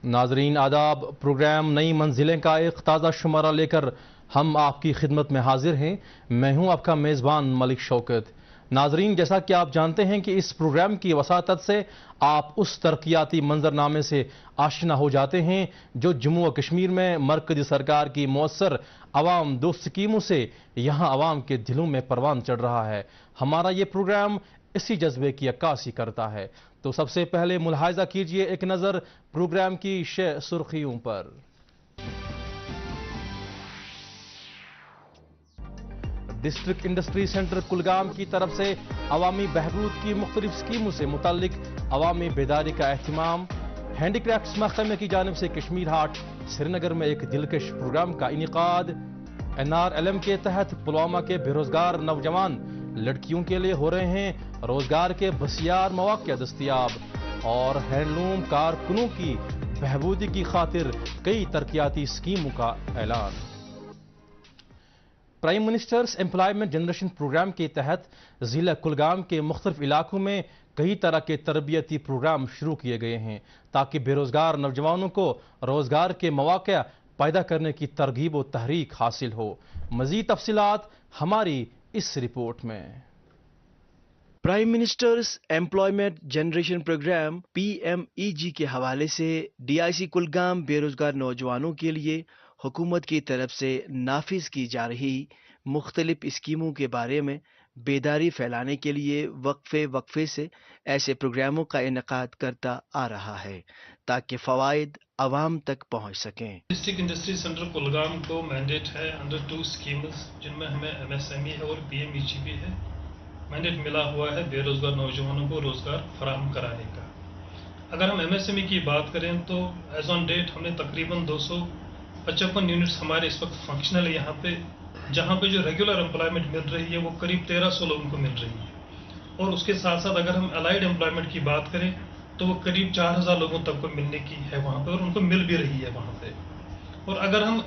ناظرین آداب، پروگرام نئی منزلیں کا ایک تازہ شمارہ لے کر ہم آپ کی خدمت میں حاضر ہیں۔ میں ہوں آپ کا میزبان ملک شوکت۔ ناظرین، جیسا کہ آپ جانتے ہیں کہ اس پروگرام کی وساطت سے آپ اس ترقیاتی منظرنامے سے آشنا ہو جاتے ہیں جو جموں و کشمیر میں مرکزی سرکار کی مؤثر عوام دوست اسکیموں سے یہاں عوام کے دلوں میں پروان چڑھ رہا ہے۔ ہمارا یہ پروگرام اسی جذبے کی عکاسی کرتا ہے۔ تو سب سے پہلے ملاحظہ کیجئے ایک نظر پروگرام کی شہ سرخیوں پر۔ ڈسٹرکٹ انڈسٹری سینٹر کلگام کی طرف سے عوامی بہبود کی مختلف اسکیموں سے متعلق عوامی بیداری کا اہتمام۔ ہینڈی کرافٹس محکمے کی جانب سے کشمیر ہاٹ سری نگر میں ایک دلکش پروگرام کا انعقاد۔ NRLM کے تحت پلوامہ کے بے روزگار نوجوان لڑکیوں کے لیے ہو رہے ہیں روزگار کے بسیار مواقع دستیاب، اور ہینڈلوم کارکنوں کی بہبودی کی خاطر کئی ترقیاتی اسکیموں کا اعلان۔ Prime minister's employment generation programme کے تحت ضلع کلگام کے مختلف علاقوں میں کئی طرح کے تربیتی پروگرام شروع کیے گئے ہیں تاکہ بے روزگار نوجوانوں کو روزگار کے مواقع پیدا کرنے کی ترغیب و تحریک حاصل ہو۔ مزید تفصیلات ہماری اس رپورٹ میں۔ Prime minister's employment generation programme PMEG کے حوالے سے DIC کلگام بے روزگار نوجوانوں کے لیے حکومت کی طرف سے نافذ کی جا رہی مختلف اسکیموں کے بارے میں بیداری پھیلانے کے لیے وقفے سے ایسے پروگراموں کا انعقاد کرتا آ رہا ہے تاکہ فوائد عوام تک پہنچ سکیں۔ ڈسٹرکٹ انڈسٹری سینٹر کلگام کو مینڈیٹ ہے انڈر 2 اسکیمز جن میں ہمیں MSME ہے اور PMEG بھی ہے۔ مینڈیٹ ملا ہوا ہے بے روزگار نوجوانوں کو روزگار فراہم کرانے کا۔ اگر ہم MSME کی بات کریں تو ایز آن ڈیٹ ہم نے تقریباً 255 یونٹس ہمارے اس وقت فنکشنل ہے یہاں پہ، جہاں پہ جو ریگولر امپلائمنٹ مل رہی ہے وہ قریب 1300 لوگوں کو مل رہی ہے، اور اس کے ساتھ ساتھ اگر ہم الائیڈ امپلائمنٹ کی بات کریں تو وہ قریب 4000 لوگوں تک کو ملنے کی ہے وہاں پہ، اور ان کو مل بھی رہی ہے وہاں پہ۔ اور اگر ہم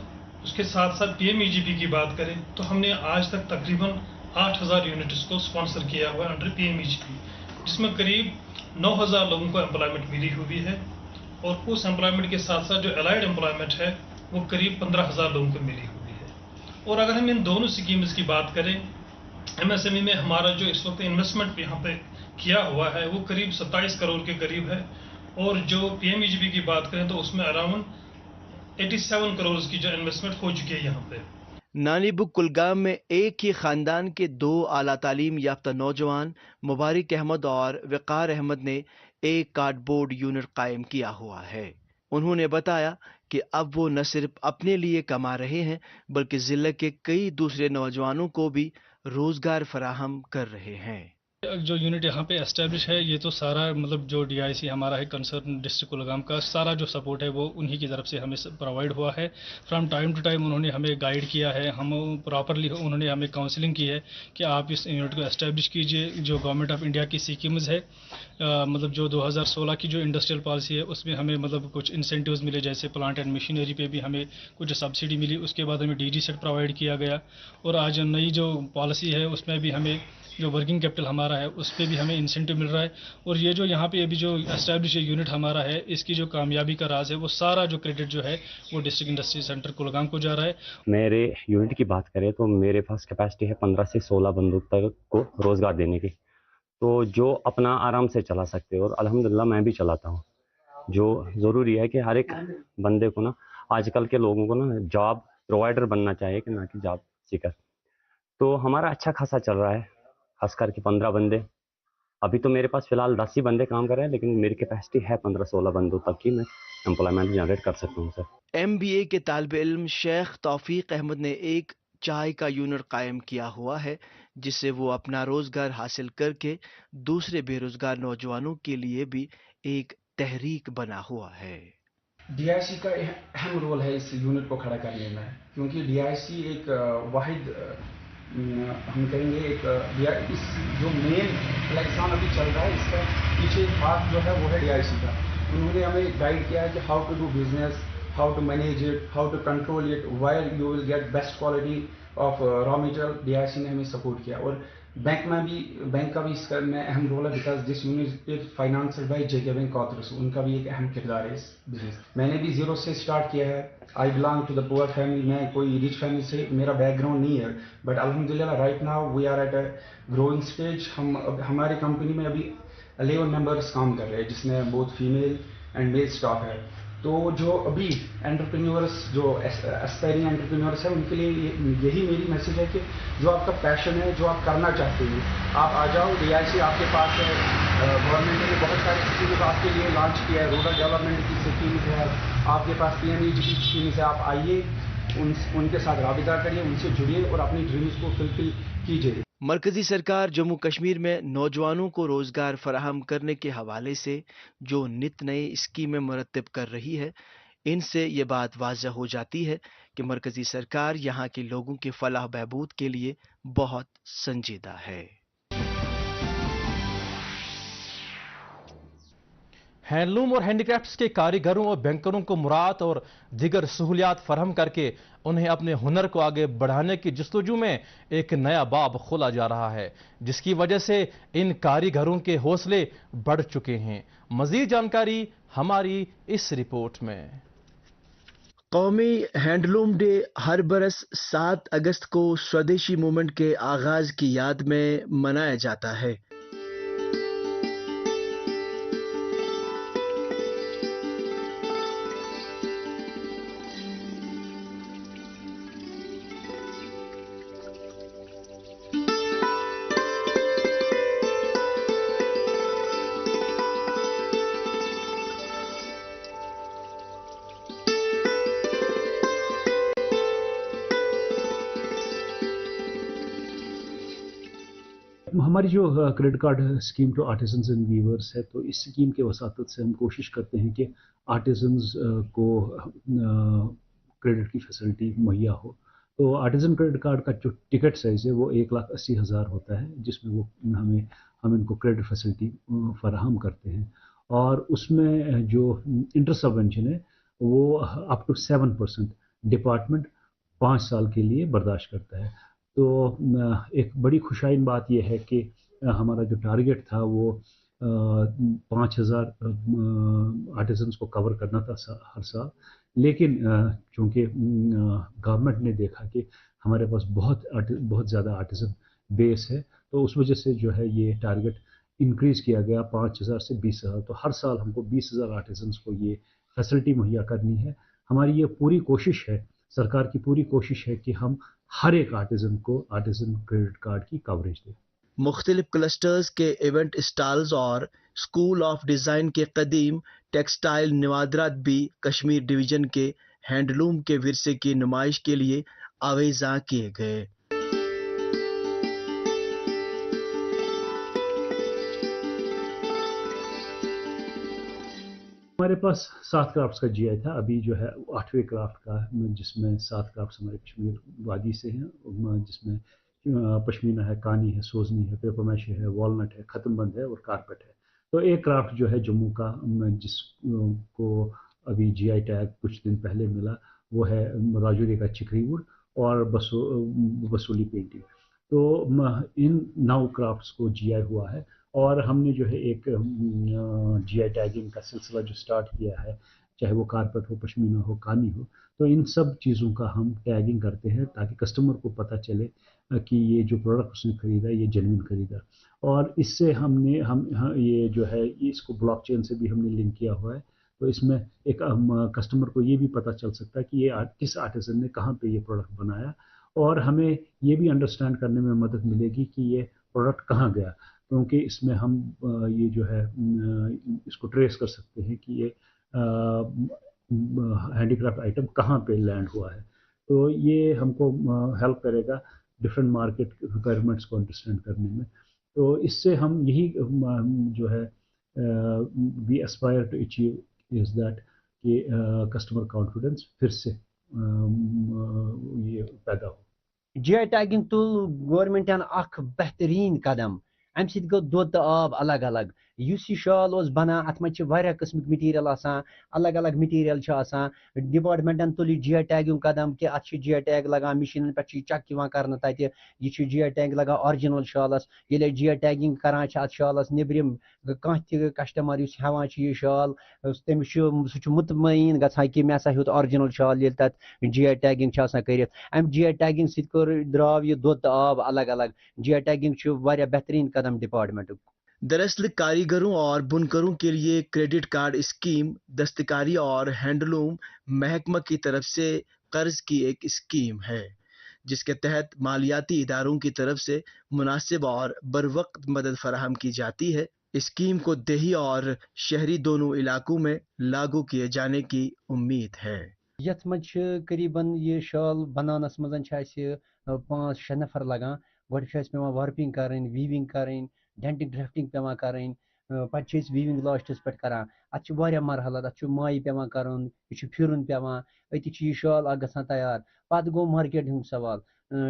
اس کے ساتھ ساتھ PMEGP کی بات کریں تو ہم نے آج تک تقریباً 8000 یونٹس کو اسپانسر کیا ہوا ہے انڈر PMEGP، جس میں قریب 9000 لوگوں کو امپلائمنٹ ملی ہوئی ہے، اور اس امپلائمنٹ کے ساتھ ساتھ جو الائیڈ امپلائمنٹ ہے وہ قریب 15000 لوگوں کو ملی ہوئی ہے۔ اور اگر ہم ان دونوں اسکیمز کی بات کریں، MSME میں ہمارا جو اس وقت انویسٹمنٹ یہاں پہ کیا ہوا ہے وہ قریب 27 کروڑ کے قریب ہے، اور جو PMEGP کی بات کریں تو اس میں اراؤنڈ 87 کروڑ کی جو انویسٹمنٹ ہو چکی ہے یہاں پہ۔ نانی بک کلگام میں ایک ہی خاندان کے 2 اعلیٰ تعلیم یافتہ نوجوان مبارک احمد اور وقار احمد نے ایک کارڈ بورڈ یونٹ قائم کیا ہوا ہے۔ انہوں نے بتایا کہ اب وہ نہ صرف اپنے لیے کما رہے ہیں بلکہ ضلع کے کئی دوسرے نوجوانوں کو بھی روزگار فراہم کر رہے ہیں۔ جو یونٹ یہاں پہ اسٹیبلش ہے یہ تو سارا جو DIC ہمارا ہے کنسرن ڈسٹرکٹ کلگام کا سارا جو سپورٹ ہے وہ انہی کی طرف سے ہمیں پرووائڈ ہوا ہے۔ فرام ٹائم ٹو ٹائم انہوں نے ہمیں گائیڈ کیا ہے، ہم پراپرلی انہوں نے ہمیں کاؤنسلنگ کی ہے کہ آپ اس یونٹ کو اسٹیبلش کیجئے۔ جو گورنمنٹ آف انڈیا کی اسکیمز ہے جو 2016 کی جو انڈسٹریل پالیسی ہے اس میں ہمیں کچھ انسینٹیوز ملے، جیسے پلانٹ اینڈ مشینری پہ بھی ہمیں کچھ سبسڈی ملی، اس کے بعد ہمیں DG سیٹ پرووائڈ کیا گیا، اور آج نئی جو پالیسی ہے اس میں بھی ہمیں جو ورکنگ کیپٹل ہمارا ہے اس پہ بھی ہمیں انسینٹیو مل رہا ہے۔ اور یہ جو یہاں پہ ابھی جو اسٹیبلش یونٹ ہمارا ہے اس کی جو کامیابی کا راز ہے وہ سارا جو کریڈٹ جو ہے وہ ڈسٹرکٹ انڈسٹری سینٹر کلگام کو جا رہا ہے۔ میرے یونٹ کی بات کریں تو میرے پاس کیپیسٹی ہے 15 سے 16 بندوں تک کو روزگار دینے کی، تو جو اپنا آرام سے چلا سکتے، اور الحمدللہ میں بھی چلاتا ہوں۔ جو ضروری ہے کہ ہر ایک بندے کو آج کل کے لوگوں کو جاب پرووائڈر بننا چاہیے کہ نہ کہ جاب سیکر۔ تو ہمارا اچھا خاصا چل رہا ہے، خاص کر کے 15 بندے، ابھی تو میرے پاس فی الحال 10 ہی بندے کام کر رہے ہیں، لیکن میری کیپیسٹی ہے 15-16 بندوں تک کی میں امپلائمنٹ جنریٹ کر سکتا ہوں سر۔ MBA کے طالب علم شیخ توفیق احمد نے ایک چائے کا یونٹ قائم کیا ہوا ہے جس سے وہ اپنا روزگار حاصل کر کے دوسرے بے روزگار نوجوانوں کے لیے بھی ایک تحریک بنا ہوا ہے۔ DIC کا اہم رول ہے اس یونٹ کو کھڑا کرنے میں، کیونکہ DIC ایک واحد ہم کہیں گے اس جو مین پلیٹفارم ابھی چل رہا ہے اس کا پیچھے ہاتھ جو ہے وہ ہے DIC کا۔ انہوں نے ہمیں گائیڈ کیا ہے کہ how to do business, how to manage it, how to control it, where you will get best quality of raw material. DIC نے ہمیں سپورٹ کیا، اور बैंक का भी इसमें अहम रोल है, because this unit is financed by JK bank authors, उनका भी एक अहम किरदार है इस बिजनेस। मैंने भी जीरो से स्टार्ट किया है। I belong to the poor family, मैं कोई रिच फैमिली से मेरा बैकग्राउंड नहीं है, बट अल्हम्दुलिल्लाह right now we are at a growing stage. हमारी कंपनी में अभी 11 मेंबर्स काम कर रहे हैं, जिसमें both female and male staff है। तो जो अभी एंटरप्रेन्योर्स, जो एस्पायरिंग एंटरप्रेन्योर्स हैं, उनके लिए यही मेरी मैसेज है कि जो आपका पैशन है, जो आप करना चाहते हैं, आप आ जाओ। DIC आपके पास है, गवर्नमेंट ने बहुत सारी स्कीम्स आपके लिए लॉन्च किया है, रूरल डेवलपमेंट की स्कीम्स है, आपके पास PMEG की स्कीम्स है। आप आइए, उनके साथ राबिता करिए, उनसे जुड़िए और अपनी ड्रीम्स को फुलफिल कीजिए। मरकजी सरकार जम्मू कश्मीर में नौजवानों को रोजगार फराहम करने के हवाले से जो नित नई स्कीमें मुरतब कर रही है, इनसे ये बात वाज़ह हो जाती है कि मरकजी सरकार यहाँ के लोगों के फलाह बहबूद के लिए बहुत संजीदा है। हैंडलूम और हैंडीक्राफ्ट्स के कारीगरों और बैंकरों को मुराद और दीगर सहूलियात फराहम करके उन्हें अपने हुनर को आगे बढ़ाने की जस्तजू में एक नया बाब खोला जा रहा है, जिसकी वजह से इन कारीगरों के हौसले बढ़ चुके हैं। मजीद जानकारी हमारी इस रिपोर्ट में। कौमी हैंडलूम डे हर बरस 7 अगस्त को स्वदेशी मूवमेंट के आगाज की याद में मनाया जाता है। हमारी जो credit card scheme to artisans and weavers है, तो इस स्कीम के वसातत से हम कोशिश करते हैं कि आर्टिजन्स को क्रेडिट की फैसिलिटी मुहैया हो। तो आर्टिजन क्रेडिट कार्ड का जो टिकट साइज़ है वो 1,80,000 होता है, जिसमें वो हम इनको क्रेडिट फैसिलिटी फराहम करते हैं। और उसमें जो इंटरेस्ट सबवेंशन है वो अप टू 7% डिपार्टमेंट 5 साल के लिए बर्दाश्त करता है। तो एक बड़ी खुशाइन बात यह है कि हमारा जो टारगेट था वो 5,000 आर्टिजन्स को कवर करना था हर साल, लेकिन चूँकि गवर्नमेंट ने देखा कि हमारे पास बहुत ज़्यादा आर्टिजन बेस है, तो उस वजह से जो है ये टारगेट इंक्रीज़ किया गया 5,000 से 20,000। तो हर साल हमको 20,000 आर्टिजन्स को ये फैसिलिटी मुहैया करनी है। हमारी ये पूरी कोशिश है, सरकार की पूरी कोशिश है कि हम हर एक आर्टिजन को आर्टिजन क्रेडिट कार्ड की कवरेज दें। मुख्तलिफ क्लस्टर्स के इवेंट स्टॉल्स और स्कूल ऑफ डिज़ाइन के कदीम टेक्सटाइल नवादरात भी कश्मीर डिवीज़न के हैंडलूम के विरसे की नुमाइश के लिए आवेज़ा किए गए। हमारे पास 7 क्राफ्ट्स का GI था, अभी जो है 8वें क्राफ्ट का, जिसमें 7 क्राफ्ट्स हमारे कश्मीर वादी से हैं, जिसमें पश्मीना है, कानी है, सोजनी है, पेपर मैशे है, वॉलनट है, खत्मबंद है और कारपेट है। तो एक क्राफ्ट जो है जम्मू का, जिसको अभी GI टैग कुछ दिन पहले मिला, वो है राजौरी का चिकरी वुड और बसूली पेंटिंग। तो इन 9 क्राफ्ट्स को GI हुआ है और हमने जो है एक GI टैगिंग का सिलसिला जो स्टार्ट किया है, चाहे वो कारपेट हो, पश्मीना हो, कानी हो, तो इन सब चीज़ों का हम टैगिंग करते हैं ताकि कस्टमर को पता चले कि ये जो प्रोडक्ट उसने ख़रीदा ये जेन्युइन ख़रीदा। और इससे हम ये जो है इसको ब्लॉकचेन से भी हमने लिंक किया हुआ है, तो इसमें एक कस्टमर को ये भी पता चल सकता है कि ये किस आर्टिसन ने कहाँ पे ये प्रोडक्ट बनाया, और हमें ये भी अंडरस्टैंड करने में मदद मिलेगी कि ये प्रोडक्ट कहाँ गया, क्योंकि इसमें हम ये जो है इसको ट्रेस कर सकते हैं कि ये हैंडीक्राफ्ट आइटम कहाँ पे लैंड हुआ है। तो ये हमको हेल्प करेगा डिफरेंट मार्केट रिक्वायरमेंट्स को अंडरस्टैंड करने में। तो इससे हम यही जो है we aspire to achieve is that कि कस्टमर कॉन्फिडेंस फिर से ये पैदा हो। GI टैगिंग तुल गवर्नमेंटन अख बेहतरीन कदम, अम सत गो दुध तो आब अलग अलग, یُس یہِ شال اوس بَنان اَتھ منٛز چھِ واریاہ قٕسمٕکۍ مِٹیٖریَل آسان الگ الگ مِٹیٖریَل چھِ آسان ڈِپاٹمٮ۪نٛٹَن تُل یہِ جی آی ٹیگِنٛگ قدم کہِ اَتھ چھِ جی آی ٹیگ لگان مِشیٖنَن پٮ۪ٹھ چھِ یہِ چَک یِوان کَرنہٕ تَتہِ یہِ چھُ جی آی ٹیگ لگان آرجِنَل شالَس ییٚلہِ أسۍ جی آی ٹیگِنٛگ کَران چھِ اَتھ شالَس نیٚبرِم کانٛہہ تہِ کَسٹمَر یُس ہٮ۪وان چھُ یہِ شال تٔمِس چھُ سُہ چھُ مطمعین گژھان کہِ مےٚ ہسا ہیوٚت آرجِنَل شال ییٚلہِ تَتھ جی آی ٹیگِنٛگ چھِ آسان کٔرِتھ اَمہِ جی آی ٹیگِنٛگ سۭتۍ درٛاو یہِ دۄد تہٕ آب الگ الگ جی آئی ٹیگنگ چھُ واریاہ بہترین قدم ڈپارٹمنٹُک دراصل کاریگروں اور بنکروں کے لیے کریڈٹ کارڈ اسکیم دستکاری اور ہینڈلوم محکمہ کی طرف سے قرض کی ایک اسکیم ہے جس کے تحت مالیاتی اداروں کی طرف سے مناسب اور بروقت مدد فراہم کی جاتی ہے. اسکیم کو دیہی اور شہری دونوں علاقوں میں لاگو کیے جانے کی امید ہے. یتھ منٛز چھِ قریباً یہ شال بناونس منٛز چھِ اَسہِ 5-6 نفر لگان گۄڈٕ چھِ اَسہِ پیٚوان وارپنگ کرٕنۍ ویوِنگ کرٕنۍ ڈینٹنگ ڈرافٹنگ پیٚوان کرٕنۍ پتہٕ چھِ أسۍ ویوِنگ لاسٹس پٮ۪ٹھ کران اتھ چھِ واریاہ مرحلات اتھ چھُ مایہِ پیٚوان کرُن یہِ چھُ پھِرُن پیٚوان أتی چھُ یہِ شال اکھ گژھان تیار پتہٕ گوٚو مارکیٹ ہُنٛد سوال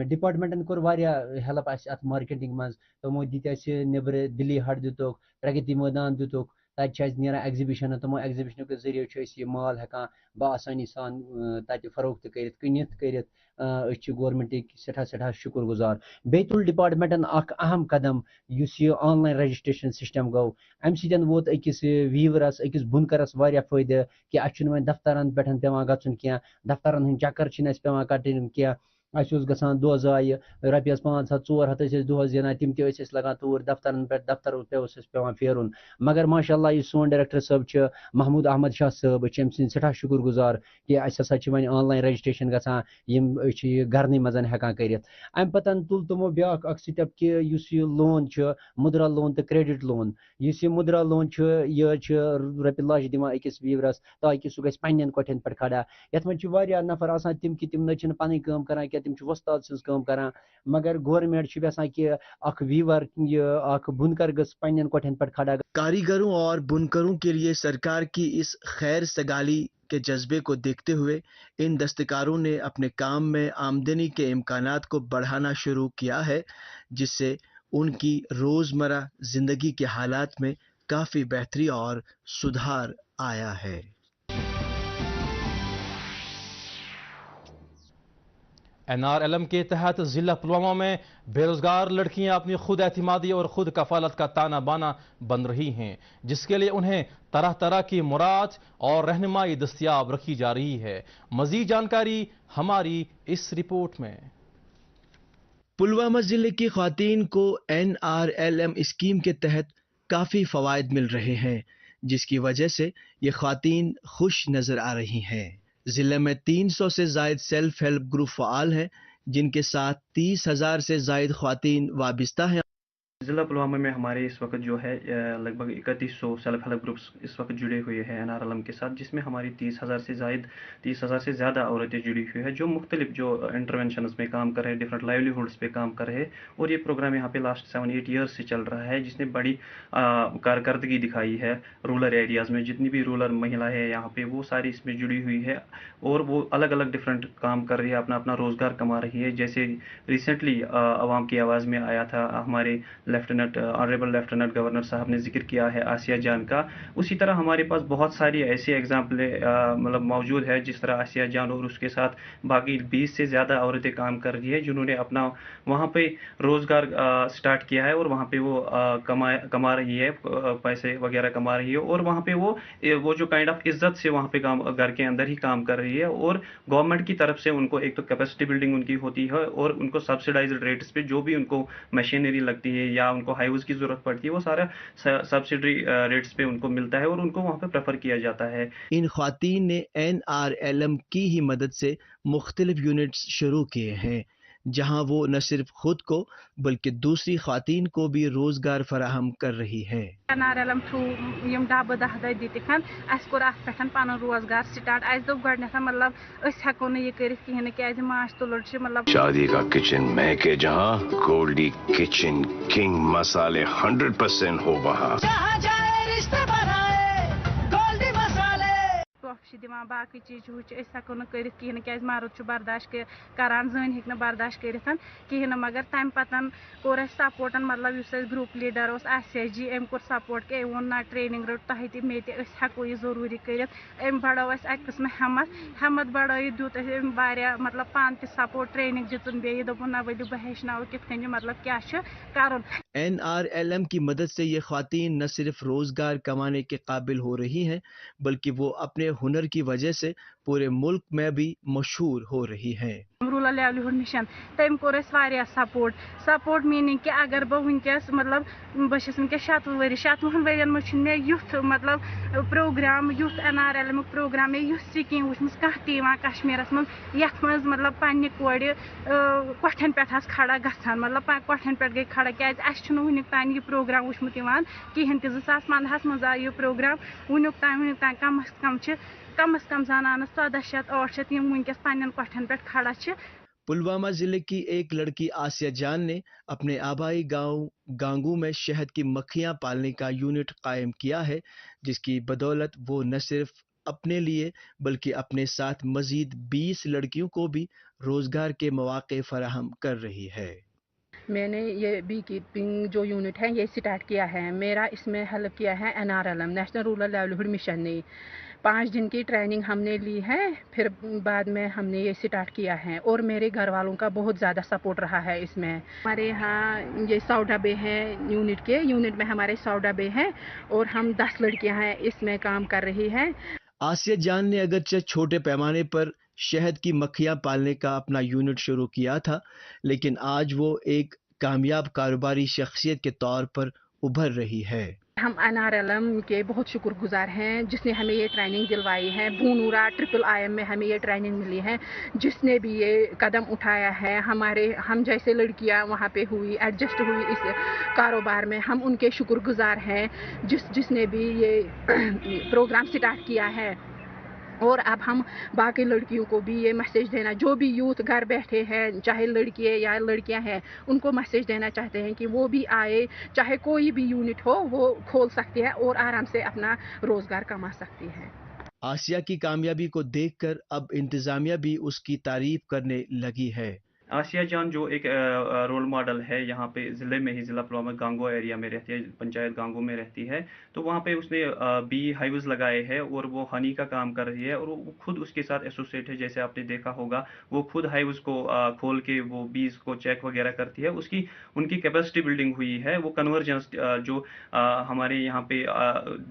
ڈپارٹمنٹن کوٚر واریاہ ہیلپ اَسہِ اتھ مارکیٹنگ منٛز تِمو دِتۍ اَسہِ نیٚبرٕ دِلی ہٹ دِتُکھ پرگتی مٲدان دِتُکھ تتہِ چھِ اَسہِ نیران ایگزِبِشن تِمو ایگزِبِشنو کہِ ذٔریعہٕ چھِ أسۍ یہِ مال ہٮ۪کان بآسٲنی سان تتہِ فروختہٕ کٔرِتھ کٕنِتھ کٔرِتھ أسۍ چھِ گورمنٹٕکۍ سٮ۪ٹھاہ شُکُر گُزار بیٚیہِ تُل ڈپارٹمنٹن اکھ اہم قدم یُس یہِ آن لاین رجسٹریشن سسٹم گوٚو امہِ سۭتۍ ووت أکِس ویورس أکِس بُنکرس واریاہ فٲیدٕ کہِ اَسہِ چھُنہٕ وۄنۍ دفترن پٮ۪ٹھ پیٚوان گژھُن کینٛہہ دفترن ہٕنٛدۍ چکر چھِنہٕ اَسہِ پیٚوان کَڑٕنۍ کینٛہہ اَسہِ اوس گژھان دۄہ ضایہِ رۄپیس 500-400 ٲسۍ أسۍ دۄہس زینان تِم تہِ ٲسۍ أسۍ لگان توٗرۍ دفترن پٮ۪ٹھ دفتر اوس اَسہِ پیٚوان پھیرُن مگر ماشاء اللہ یُس سون ڈایریکٹر صٲب چھِ محموٗد احمد شاہ صٲب أسۍ چھِ أمۍ سٕنٛدۍ سٮ۪ٹھاہ شُکُر گُزار کہِ اَسہِ ہسا چھِ وۄنۍ آن لاین رجسٹریشن گژھان یِم أسۍ چھِ یہِ گرنٕے منٛز ہٮ۪کان کٔرِتھ امہِ پتن تُل تِمو بیاکھ اکھ سٹیپ کہِ یُس یہِ لون چھُ مُدرا لون تہٕ کریڈٹ لون یُس یہِ مُدرا لون چھُ یہِ چھُ رۄپیہِ لچھ دِوان أکِس ویورس تاکہِ سُہ گژھِ پننٮ۪ن کۄٹھٮ۪ن پٮ۪ٹھ کھڑا یتھ منٛز چھِ واریاہ نفر آسان تِم کہِ تِم نہ چھِنہٕ پنٕنۍ کٲم کران کینٛہہ تِم چھِ وۄستاد سٕنٛز کٲم کران مگر گورمنٹ چھُ یژھان کہِ اکھ ویور یہِ اکھ بُنکر گژھِ پننٮ۪ن کۄٹھٮ۪ن پٮ۪ٹھ کھڑا. کاریگروں اور بنکروں کے لیے سرکار کی اس خیر سگالی کے جذبے کو دیکھتے ہوئے ان دستکاروں نے اپنے کام میں آمدنی کے امکانات کو بڑھانا شروع کیا ہے جس سے ان کی روزمرہ زندگی کے حالات میں کافی بہتری اور سدھار آیا ہے. NRLM کے تحت ضلع پلوامہ میں بے روزگار لڑکیاں اپنی خود اعتمادی اور خود کفالت کا تانا بانا بن رہی ہیں جس کے لیے انہیں طرح طرح کی مراد اور رہنمائی دستیاب رکھی جا رہی ہے. مزید جانکاری ہماری اس رپورٹ میں. پلوامہ ضلع کی خواتین کو NRLM اسکیم کے تحت کافی فوائد مل رہے ہیں جس کی وجہ سے یہ خواتین خوش نظر آ رہی ہیں. ضلع میں 300 سے زائد سیلف ہیلپ گروپ فعال ہیں جن کے ساتھ 30,000 سے زائد خواتین وابستہ ہیں. ضلع پلوامہ میں ہمارے اس وقت جو ہے لگ بھگ 3100 سیلف ہیلپ گروپس اس وقت جڑے ہوئے ہیں NRLM کے ساتھ جس میں ہماری 30,000 سے زیادہ عورتیں جڑی ہوئی ہیں جو مختلف جو انٹرونشنز میں کام کر رہے ہیں ڈفرینٹ لائیولیہوڈس پہ کام کر رہے ہیں اور یہ پروگرام یہاں پہ لاسٹ 7-8 ایئرس سے چل رہا ہے جس نے بڑی کارکردگی دکھائی ہے رورل ایریاز میں جتنی بھی رورل مہیلا ہے یہاں پہ وہ ساری اس میں جڑی ہوئی ہے اور وہ الگ الگ ڈفرینٹ کام کر رہی ہے اپنا روزگار کما رہی ہے. جیسے ریسنٹلی عوام کی آواز میں آیا تھا ہمارے آنریبل لیفٹیننٹ گورنر صاحب نے ذکر کیا ہے آسیہ جان کا. اسی طرح ہمارے پاس بہت ساری ایسی ایگزامپلیں مطلب موجود ہے جس طرح آسیہ جان اور اس کے ساتھ باقی 20 سے زیادہ عورتیں کام کر رہی ہے جنہوں نے اپنا وہاں پہ روزگار سٹارٹ کیا ہے اور وہاں پہ وہ کما رہی ہے پیسے وغیرہ کما رہی ہے اور وہاں پہ وہ جو کائنڈ آف عزت سے وہاں پہ گھر کے اندر ہی کام کر رہی ہے اور گورنمنٹ کی طرف سے ان کو ایک تو کیپیسٹی بلڈنگ ان کی ہوتی ہے اور ان کو سبسڈائزڈ ریٹس پہ جو بھی ان کو مشینری لگتی ہے یا ان کو ہائیوز کی ضرورت پڑتی ہے وہ سارا سبسڈری ریٹس پہ ان کو ملتا ہے اور ان کو وہاں پہ پریفر کیا جاتا ہے. ان خواتین نے NRLM کی ہی مدد سے مختلف یونٹس شروع کیے ہیں جہاں وہ نہ صرف خود کو بلکہ دوسری خواتین کو بھی روزگار فراہم کر رہی ہے. NRLM تھرو یم ڈبہ 10 دتکھ اس کور ات پٹھ پن روزگار سٹارٹ اس دو گۄڈنیتھ مطلب اس ہیکو نہ یہ کرت کہین کیازِ ماش تلڑ چھ مطلب شادی کا کچن مہکے جہاں گولڈی کچن کنگ مسالے 100% ہو وہاں बर्दाश्त दिवान बाकी चीज हको न कर कहें क्या मर्द बर्दाश्त करान जन हे बर्दाश्त कर कहें मगर तम पतन कोर सपोर्ट मतलब ग्रुप लीडर आसिया जी अम कोर सपोर्ट कि वो ना ट्रेनिंग रट तुम ते मे हको यह जरूरी कर बढ़ो अक किस्म हमत बढ़ो दुत मतलब पान त सपोर्ट ट्रेनिंग दितुन बे दोपन ना वलियो बह हेचनाव कित मतलब क्या कर NRLM की मदद से ये ख्वातीन न सिर्फ रोजगार कमाने के काबिल हो रही हैं बल्कि वो अपने हुनर की वजह से पूरे मुल्क में भी मशहूर हो रही हैं। रूरल लाइवलीहुड मिशन तम कोर सपोर्ट मीनिंग कि अगर बह वनकस मतलब बस वनकस 7 वरियन मे मे युथ मतलब program youth NRLM program youth scheme वुचम कह कश्मीरस मज यथ मज मतलब पन्ने कोड़ कोठन पे खड़ा गसान मतलब कोठन पे गई खड़ा क्या वुनिक तान यह प्रोग्राम वुचमुत कहें 2015 मज आयो यह प्रोग्राम वुनिक तान कम अज कम जनानस 1400-800 यम वनकस पन्न कोठन पे खड़ा। पुलवामा जिले की एक लड़की आसिया जान ने अपने आबाई गांव गांगू में शहद की मक्खियां पालने का यूनिट कायम किया है, जिसकी बदौलत वो न सिर्फ अपने लिए बल्कि अपने साथ मजीद 20 लड़कियों को भी रोजगार के मौके फराहम कर रही है। मैंने ये बी कीपिंग जो यूनिट है ये स्टार्ट किया है। मेरा इसमें हेल्प किया है NRLM national rural livelihood mission ने। 5 दिन की ट्रेनिंग हमने ली है, फिर बाद में हमने ये स्टार्ट किया है और मेरे घर वालों का बहुत ज़्यादा सपोर्ट रहा है इसमें। हमारे यहाँ ये 100 डब्बे हैं यूनिट में हमारे 100 डब्बे हैं और हम 10 लड़कियां हैं इसमें काम कर रही हैं। आसिया जान ने अगरचे छोटे पैमाने पर शहद की मक्खियां पालने का अपना यूनिट शुरू किया था, लेकिन आज वो एक कामयाब कारोबारी शख्सियत के तौर पर उभर रही है। हम NRLM के बहुत शुक्रगुजार हैं जिसने हमें ये ट्रेनिंग दिलवाई है। बूनूरा IIIM में हमें ये ट्रेनिंग मिली है, जिसने भी ये कदम उठाया है। हम जैसे लड़कियां वहाँ पे एडजस्ट हुई इस कारोबार में, हम उनके शुक्रगुजार हैं जिसने भी ये प्रोग्राम स्टार्ट किया है। और अब हम बाकी लड़कियों को भी ये मैसेज देना, जो भी यूथ घर बैठे हैं चाहे लड़कियां या लड़कियां हैं, उनको मैसेज देना चाहते हैं कि वो भी आए, चाहे कोई भी यूनिट हो वो खोल सकती है और आराम से अपना रोजगार कमा सकती है। आसिया की कामयाबी को देखकर अब इंतजामिया भी उसकी तारीफ करने लगी है। आसिया जान जो एक रोल मॉडल है यहाँ पे ज़िले में ही, ज़िला पुलवामा गांगो एरिया में रहती है, पंचायत गांगो में रहती है। तो वहाँ पे उसने बी हाइव्स लगाए हैं और वो हनी का काम कर रही है और वो खुद उसके साथ एसोसिएट है। जैसे आपने देखा होगा वो खुद हाइव्स को खोल के वो बीज को चेक वगैरह करती है। उनकी कैपेसिटी बिल्डिंग हुई है। वो कन्वर्जेंस जो हमारे यहाँ पे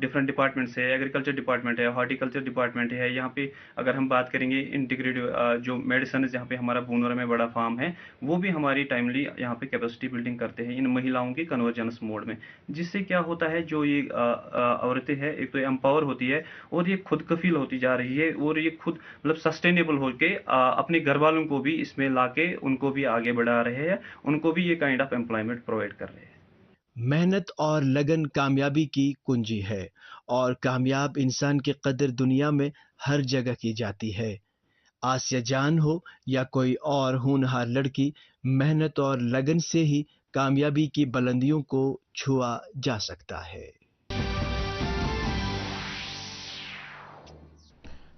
डिफरेंट डिपार्टमेंट्स है, एग्रीकल्चर डिपार्टमेंट है, हॉर्टिकल्चर डिपार्टमेंट है। यहाँ पे अगर हम बात करेंगे इंटीग्रेटेड जो मेडिसिन जहाँ पे हमारा बूनोरा में बड़ा फार्म है, वो भी हमारी टाइमली यहाँ पे कैपेसिटी बिल्डिंग करते हैं इन महिलाओं की कन्वर्जेंस मोड में। जिससे क्या होता है, जो ये औरतें हैं एक तो एम्पावर होती है और ये खुद कफील होती जा रही है और ये खुद मतलब सस्टेनेबल होके अपने घर वालों को भी इसमें लाके उनको भी आगे बढ़ा रहे हैं, उनको भी ये काइंड ऑफ एम्प्लॉयमेंट प्रोवाइड कर रहे हैं। मेहनत और लगन कामयाबी की कुंजी है और कामयाब इंसान की कदर दुनिया में हर जगह की जाती है। आसिया जान हो या कोई और होनहार लड़की, मेहनत और लगन से ही कामयाबी की बुलंदियों को छुआ जा सकता है।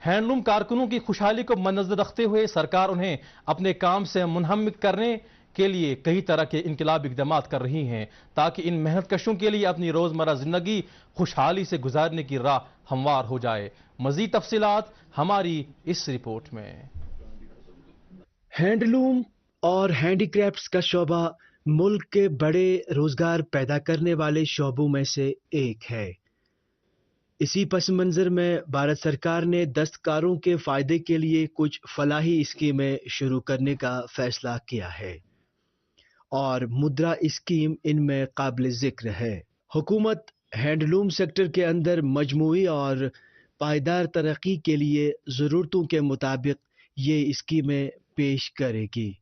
हैंडलूम कारकुनों की खुशहाली को मद्देनजर रखते हुए सरकार उन्हें अपने काम से मुनहमिक करने के लिए कई तरह के इनकलाबी इक़दामात कर रही हैं, ताकि इन मेहनतकशों के लिए अपनी रोजमर्रा जिंदगी खुशहाली से गुजारने की राह हमवार हो जाए। मजीद तफसीलात हमारी इस रिपोर्ट में। हैंडलूम और हैंडीक्राफ्ट्स का शोबा मुल्क के बड़े रोजगार पैदा करने वाले शोबों में से एक है। इसी पस मंजर में भारत सरकार ने दस्तकारों के फायदे के लिए कुछ फलाही स्कीमें शुरू करने का फैसला किया है और मुद्रा स्कीम इनमें काबिल जिक्र है। हुकूमत हैंडलूम सेक्टर के अंदर मजमूई और पायदार तरक्की के लिए ज़रूरतों के मुताबिक ये स्कीमें पेश करेगी।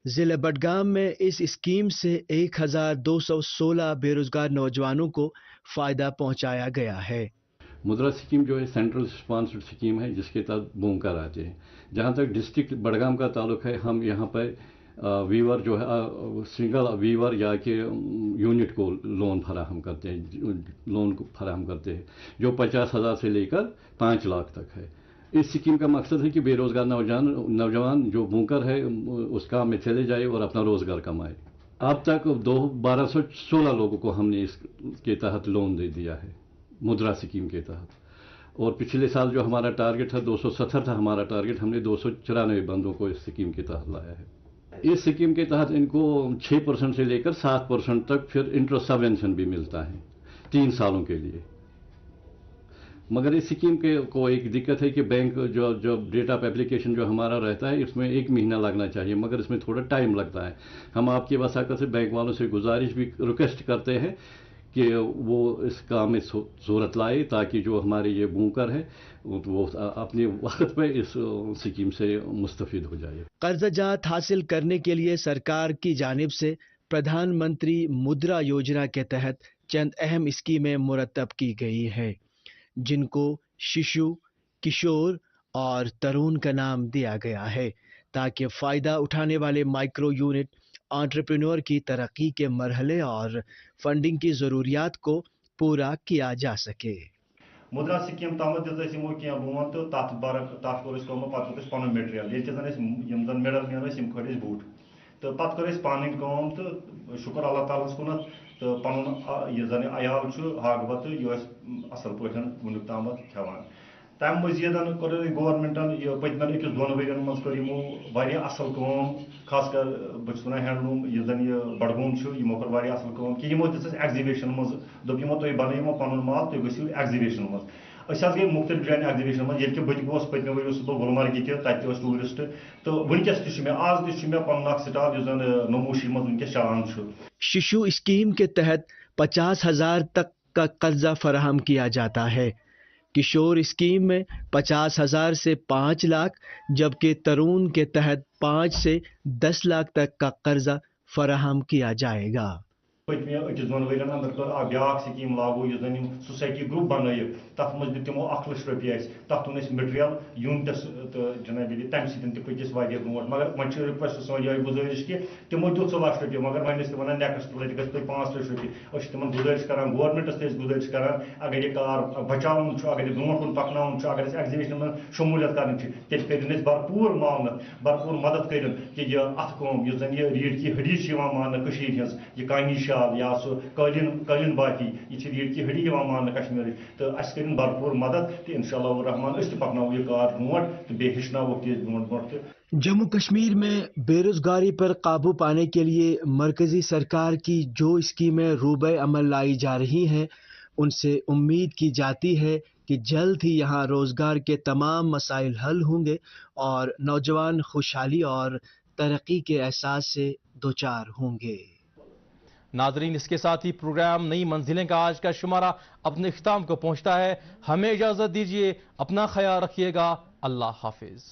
ज़िला बडगाम में इस स्कीम से 1216 बेरोजगार नौजवानों को फ़ायदा पहुंचाया गया है। मुद्रा स्कीम जो है सेंट्रल स्पॉन्सर्ड स्कीम है, जिसके तहत बुनकर आते हैं। जहाँ तक डिस्ट्रिक्ट बडगाम का ताल्लुक है, हम यहाँ पर वीवर जो है सिंगल वीवर या कि यूनिट को लोन फराहम करते हैं, जो 50,000 से लेकर 5 लाख तक है। इस स्कीम का मकसद है कि बेरोजगार नौजवान जो बुनकर है उस काम में चले जाए और अपना रोजगार कमाए। अब तक 1216 लोगों को हमने इसके तहत लोन दे दिया है मुद्रा स्कीम के तहत, और पिछले साल जो हमारा टारगेट था 270 था हमारा टारगेट, हमने 294 बंदों को इस स्कीम के तहत लाया है। इस स्कीम के तहत इनको 6% से लेकर 7% तक फिर इंटरेस्ट सबवेंशन भी मिलता है 3 सालों के लिए। मगर इस स्कीम के को एक दिक्कत है कि बैंक जो डेट ऑफ एप्लीकेशन जो हमारा रहता है इसमें 1 महीना लगना चाहिए, मगर इसमें थोड़ा टाइम लगता है। हम आपकी वसाकत से बैंक वालों से गुजारिश भी रिक्वेस्ट करते हैं कि वो इस काम में सूरत लाए ताकि जो हमारे ये बुनकर है वो अपने वक्त पे इस स्कीम से मुस्तफिद हो जाए। कर्जजात हासिल करने के लिए सरकार की जानिब से प्रधानमंत्री मुद्रा योजना के तहत चंद अहम स्कीमें मुरतब की गई है, जिनको शिशु, किशोर और तरुण का नाम दिया गया है, ताकि फ़ायदा उठाने वाले माइक्रो यूनिट एंटरप्रेन्योर की तरक्की के मरहले और फंडिंग की ज़रूरियात को पूरा किया जा सके। मुद्रा स्कीम तमत दिमो क्या बोन तो तथ कोर पे पन मटेरियल ये जन मेडल मैन खड़ बूट तो पे कर पानी तो शुक्र अल्लाह ताला कुन तो पन यह जन अयाल हक बत यह असल पे वुन तम खेवान। तम मजीद कर गवर्नमेंटन यह पतमन 1-2 वर्यन मज कर असल खास कर बस वन हैंडलूम यह जन यह बडगोम यमो कर असल कि यमो दिस एग्जीबिशन मज दोप यमो तुम बनो पन माल तुम गो एग्जीबिशन मज गई मुख्तलिफ जान एग्जीबिशन मज ये बत पतमे वो बह गुलमर्ग तक टूरिस्ट तो वनकस आज ते पन स्टाल जन नमूशी मज वनकस चलान। शिशु स्कीम के तहत 50,000 तक का कर्जा फराहम किया जाता है। किशोर स्कीम में 50,000 से 5 लाख, जबकि तरुण के तहत 5 से 10 लाख तक का कर्जा फराहम किया जाएगा। पतमे 1-2 वर्यन अंदर कर ब्या स्कीम लागू यह जन सोसाइटी ग्रुप बन तथ मज दिमो 1 लाख रुपये तथ तुन मटेरियल यूनिटस तो जनाब तम सत पकिस ब्रो मगर वो रिक्वेस्ट सो ये गुजारिश कि तमो दि 1 लाख रुपये मगर वन वन नेक्स्ट लट गई 5 लाख रुपये तम गुजारिश करान गवर्नमेंटस गुजारिश करान अगर यह कार बचान अगर ब्रो कुन पकन अगर एग्जीबिशन में शमूलियत कर कर भरपूर मावन भरपूर मदद कर कि यह अथ कम यह जन यह रीढ़ की हड्डी मान यह कानी या सो कालीन बाती यह रीढ़ की हड्डी मान कश्मीर तो अस कर भरपूर मदद तो इंशाअल्लाह रहमान पकनो यह कार ब्रो तो बे हेचनो तेज ब्रो। जम्मू कश्मीर में बेरोजगारी पर काबू पाने के लिए मरकजी सरकार की जो स्कीमें रूबे अमल लाई जा रही हैं, उनसे उम्मीद की जाती है कि जल्द ही यहाँ रोजगार के तमाम मसाइल हल होंगे और नौजवान खुशहाली और तरक्की के एहसास से दोचार होंगे। नाजरीन, इसके साथ ही प्रोग्राम नई मंजिलें का आज का शुमारा अपने इख्तिताम को पहुंचता है। हमें इजाजत दीजिए, अपना ख्याल रखिएगा। अल्लाह हाफिज।